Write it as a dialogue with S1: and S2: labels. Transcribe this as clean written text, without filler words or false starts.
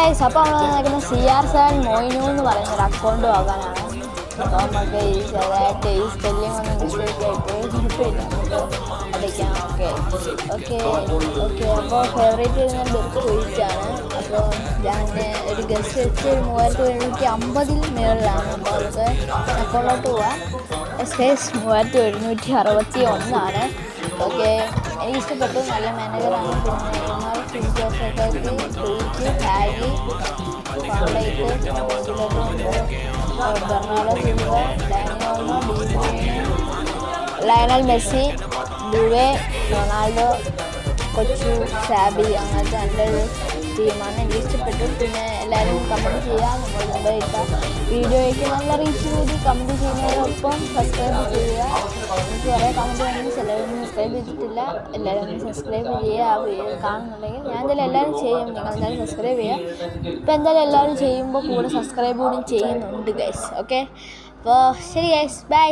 S1: Guys, അപ്പോൾ നമ്മൾ നിൽക്കുന്ന CR7 മോയിനു എന്ന് പറയുന്നൊരു അക്കൗണ്ട് വാങ്ങാനാണ്. അപ്പോൾ നമുക്ക് ഈ ചെറുതായിട്ട് ഈ സ്പെല്ലിംഗ് ഒന്നും മിസ്റ്റേക്ക് ആയിട്ട് കുഴപ്പമില്ല, നമുക്ക് അടിക്കാം. ഓക്കെ. അപ്പോൾ ഫേവറേറ്റ് ഞാൻ ബെസ്റ്റ് ചോദിച്ചാണ്. അപ്പോൾ ഞാൻ ഒരു ഗസ്റ്റ് വെച്ച് 3750 മുകളിലാണ്. അപ്പോൾ നമുക്ക് അക്കൗണ്ടിലോട്ട് പോവാം. SKS 3761. ഓക്കെ, എനിക്ക് ഇഷ്ടപ്പെട്ടു. നല്ല മാനേജറാണ്. പിന്നെ Harry Bernardo Silva, Lionel Messi, ഡുവെ, Ronaldo, കൊച്ചു, സാബി, അങ്ങനത്തെ നല്ലൊരു ടീമാണ്. എനിക്ക് ഇഷ്ടപ്പെട്ടു. പിന്നെ എല്ലാവരും കമൻറ്റ് ചെയ്യുക. നമ്മൾ മുമ്പ് ഇട്ട വീഡിയോയ്ക്ക് നല്ല റീച്ച് കൂടി കമൻറ്റ് ചെയ്യുന്നതിനൊപ്പം സബ്സ്ക്രൈബ് ചെയ്യുക. എനിക്ക് കുറേ കമൻറ്റ് വേണമെങ്കിൽ ചിലരൊന്നും സബ്സ്ക്രൈബ് ചെയ്തിട്ടില്ല. എല്ലാവരും ഒന്ന് സബ്സ്ക്രൈബ് ചെയ്യുക. ആ വീഡിയോ കാണുന്നുണ്ടെങ്കിൽ ഞാൻ എന്തായാലും എല്ലാവരും ചെയ്യും. നിങ്ങൾ എന്തായാലും സബ്സ്ക്രൈബ് ചെയ്യുക. ഇപ്പോൾ എന്തായാലും എല്ലാവരും ചെയ്യുമ്പോൾ കൂടെ സബ്സ്ക്രൈബ് കൂടി ചെയ്യുന്നുണ്ട് ഗൈസ്. ഓക്കെ, അപ്പോൾ ശരി ഗൈസ്, ബൈ.